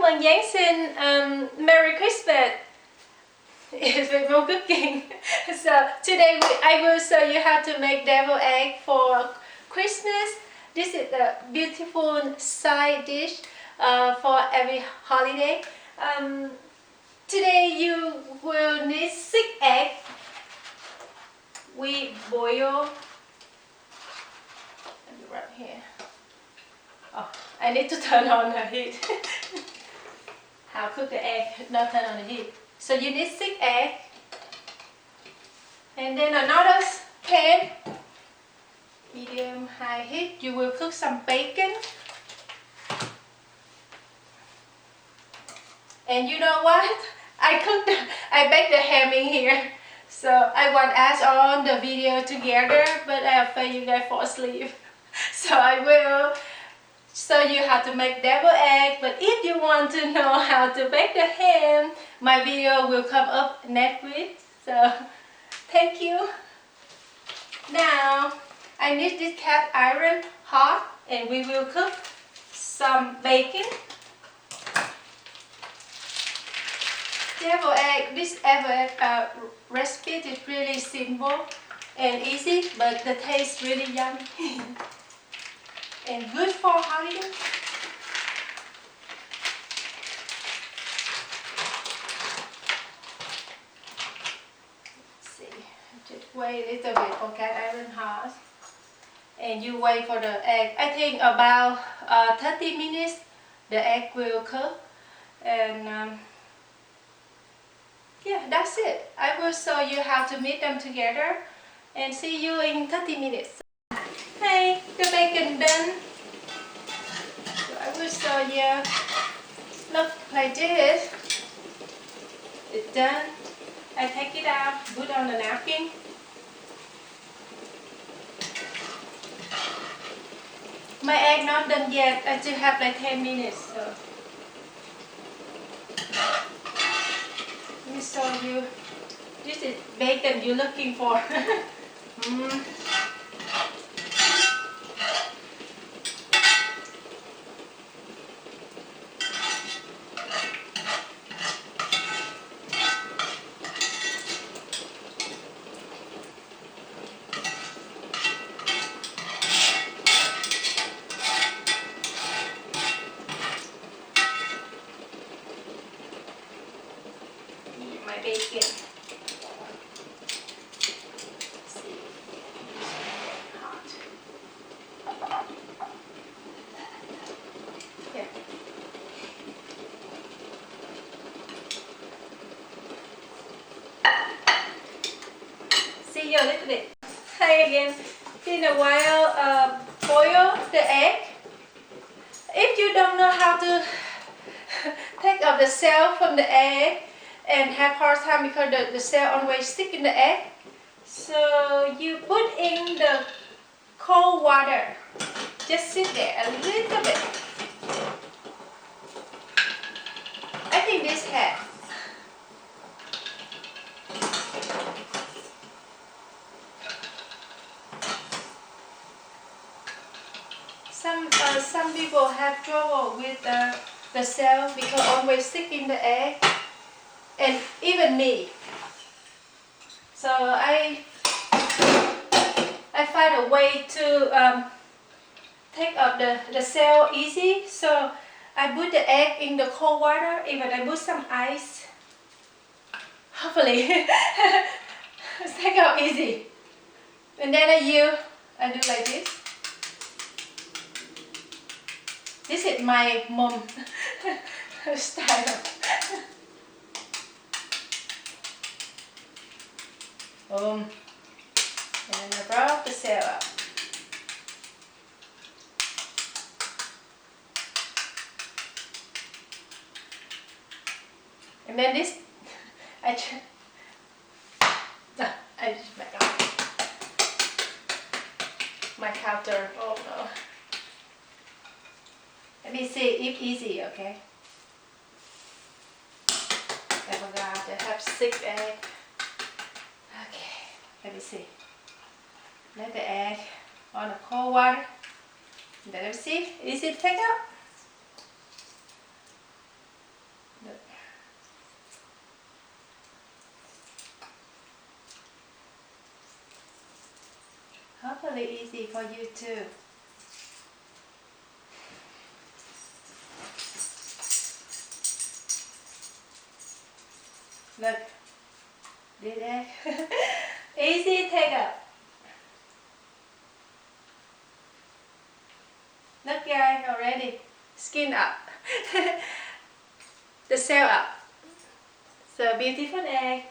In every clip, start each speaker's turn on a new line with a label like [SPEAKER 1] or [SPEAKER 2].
[SPEAKER 1] Mừng Giáng sinh, Merry Christmas. It's with more cooking. So today I will show you how to make deviled egg for Christmas. This is a beautiful side dish for every holiday. Today you will need 6 eggs. We boil right here. Oh, I need to turn on the heat. How cook the egg, not turn on the heat. So you need 6 eggs. And then another pan, medium high heat, you will cook some bacon. And you know what? I baked the ham in here. So I want to add all the video together, but I afraid you guys fall asleep. So I will show you how to make deviled egg, but if you want to know how to bake the ham, my video will come up next week. So thank you. Now I need this cast iron hot, and we will cook some bacon. Deviled egg, this deviled egg recipe is really simple and easy, but the taste really yummy and good for holiday. Let's see, just wait a little bit for cast iron hot, and you wait for the egg. I think about 30 minutes the egg will cook, and yeah, that's it. I will show you how to mix them together and see you in 30 minutes. Hey, the bacon done. So I will show you. Look like this. It's done. I take it out, put on the napkin. My egg not done yet. I still have like 10 minutes. So let me show you. This is bacon you're looking for. My bacon. Hot. Yeah. See you a little bit. Hi again. In a while, boil the egg. If you don't know how to take out the cell from the egg and have hard time because the cell always stick in the egg, so you put in the cold water. Just sit there a little bit. I think this has. Some people have trouble with the cell because always stick in the egg, and even me. So I find a way to take up the cell easy. So I put the egg in the cold water, even I put some ice. Hopefully take out easy. And then I do like this. This is my mom style. Boom. And I brought the cell up. And then this, I just back up. My counter, oh no. Let me see if easy, okay? I forgot to have 6 eggs. Okay, let me see. Let the egg on the cold water. Let me see, easy to take out? really easy for you too. Look, did egg. Easy take up. Look guys, already skin up. The cell up. So beautiful egg.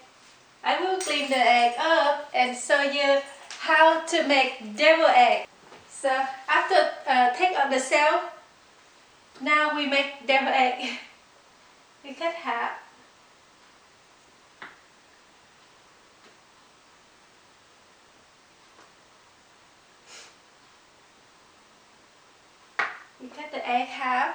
[SPEAKER 1] I will clean the egg up and show you how to make devil egg. So after take out the cell, now we make devil egg. We cut half. We cut the egg half.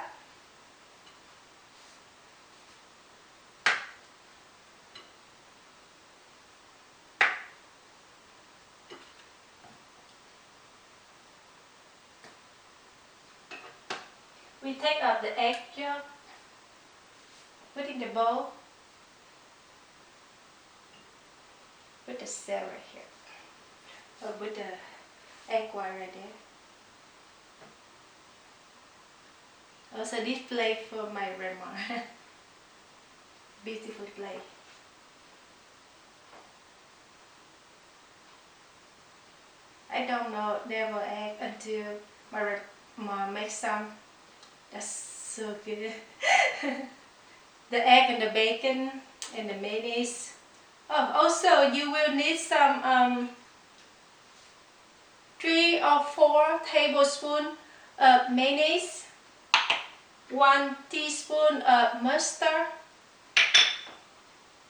[SPEAKER 1] We take out the egg yolk, put in the bowl, put the cell right here, or put the egg white right there. Also this plate for my grandma. Beautiful plate. I don't know devil egg until my grandma makes some. That's so good. The egg and the bacon and the mayonnaise. Oh, also you will need some 3 or 4 tablespoons of mayonnaise, 1 teaspoon of mustard,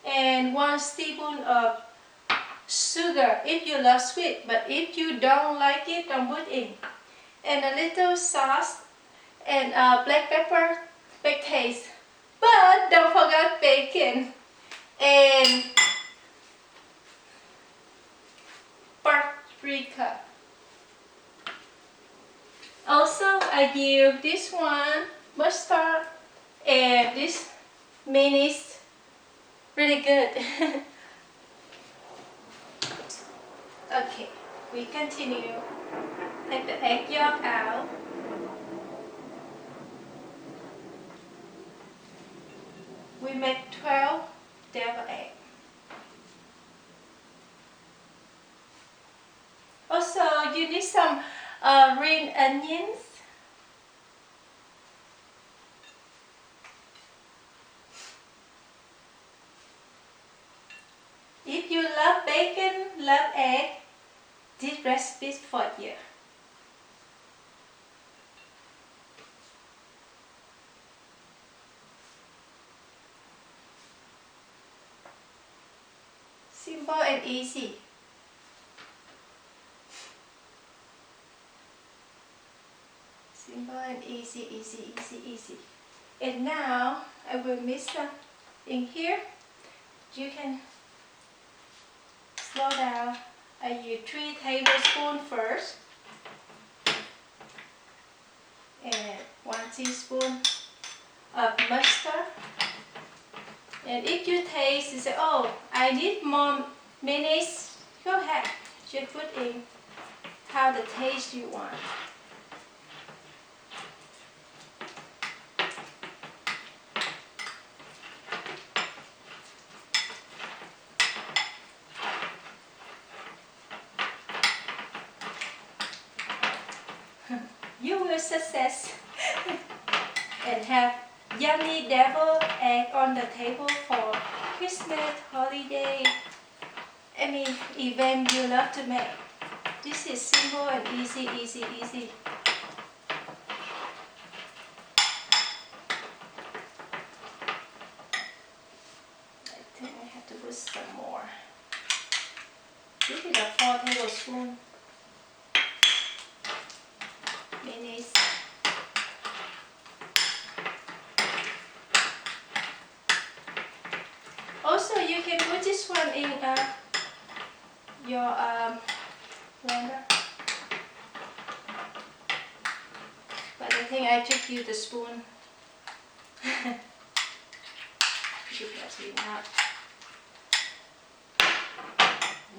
[SPEAKER 1] and 1 teaspoon of sugar if you love sweet, but if you don't like it, don't put in. And a little sauce and black pepper, big taste. But don't forget bacon and paprika. Also, I give this one mustard and this mayonnaise. Really good. Okay, we continue. Take the egg yolk out. We make 12 devil eggs. Also, you need some green onions. If you love bacon, love egg, this recipe is for you. Simple and easy. Simple and easy, easy, easy, easy. And now I will mix some in here. You can slow down. I use 3 tablespoons first. And 1 teaspoon of mustard. And if you taste, you say, oh, I need more mayonnaise, go ahead. Just put in how the taste you want. You will success and have yummy devil egg on the table for Christmas, holiday, any event you love to make. This is simple and easy, easy, easy. I think I have to put some more. This is a 4 tablespoons mayonnaise. Also, you can put this one in your blender. But I think I just use the spoon. Definitely not.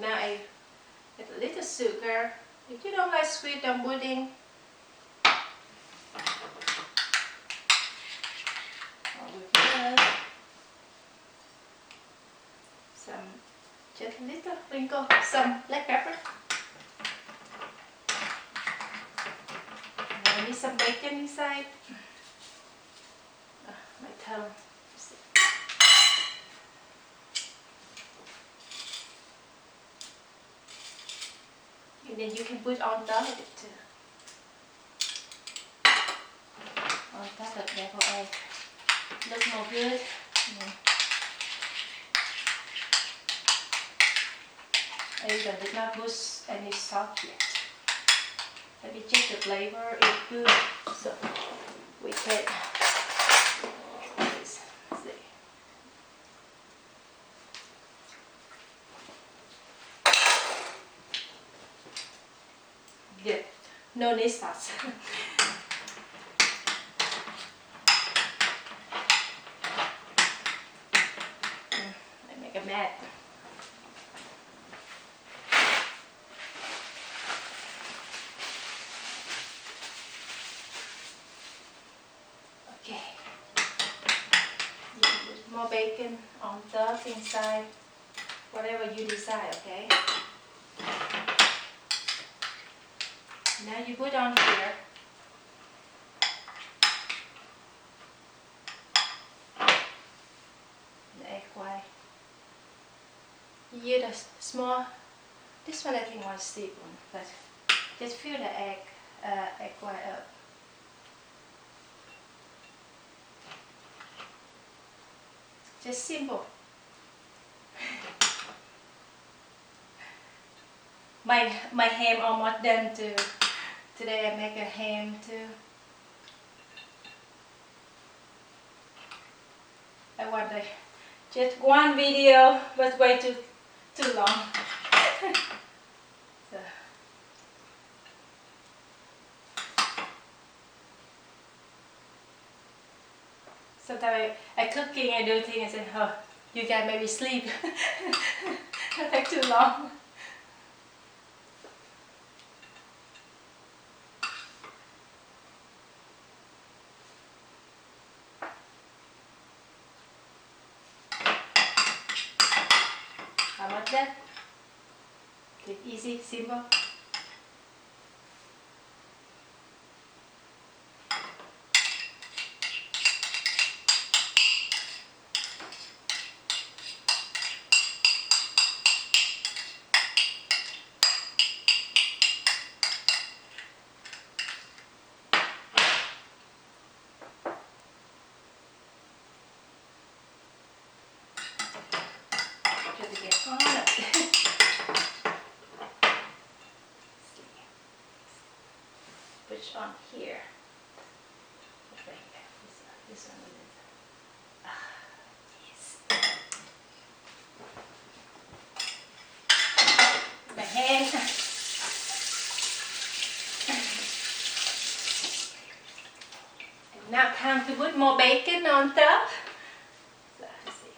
[SPEAKER 1] Now I add a little sugar. If you don't like sweet, don't put in. We put some, just a little sprinkle, some black pepper. I need some bacon inside. My tongue. And then you can put on top of it too. On top of deviled egg. Looks more good. I did not put any salt yet. Let me check the flavor. It's good. So we can see. Good. No need sauce. I make a mat. Okay. You can put more bacon on top, inside, whatever you decide, okay? Now you put on here. The egg white. You use a small, this one I think was teaspoon, but just fill the egg white up. Just simple. My ham almost done too. Today I make a ham too. I want just one video, but way too long. So. Sometimes I cooking, I do things, I say, oh, you guys maybe sleep. It takes too long. How much that? Okay, easy, simple. Just to get on it. Push on here. Okay, this one with it. Yes. My hand. And now time to put more bacon on top. So, let's see.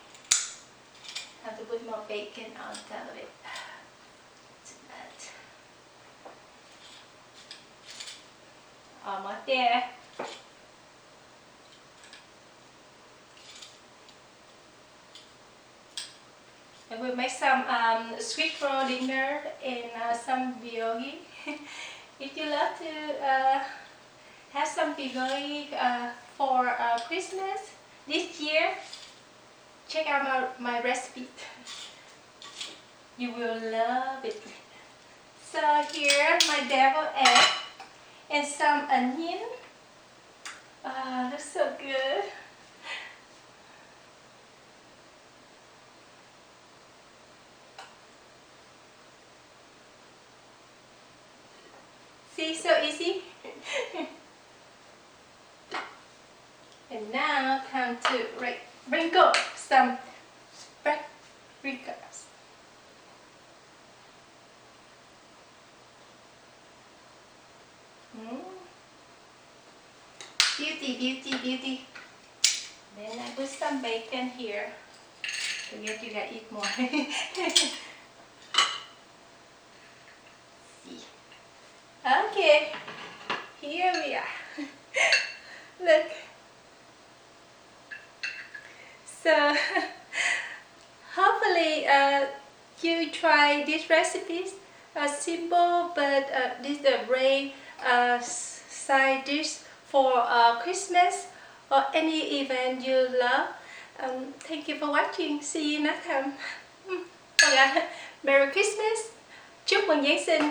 [SPEAKER 1] Time to put more bacon on top of it. Almost there. And we'll make some sweet roll dinner and some pierogi. If you love to have some pierogi for Christmas this year, check out my recipe. You will love it. So here my deviled egg and some onion. Looks so good. See, so easy. And now time to sprinkle some paprikas. Beauty, beauty, beauty. Then I put some bacon here. Forget you gotta eat more. See. Okay, here we are. Look. So hopefully you try these recipes. Simple, but this is a great side dish for Christmas or any event you love. Thank you for watching. See you next time. Merry Christmas. Chúc mừng Giáng sinh.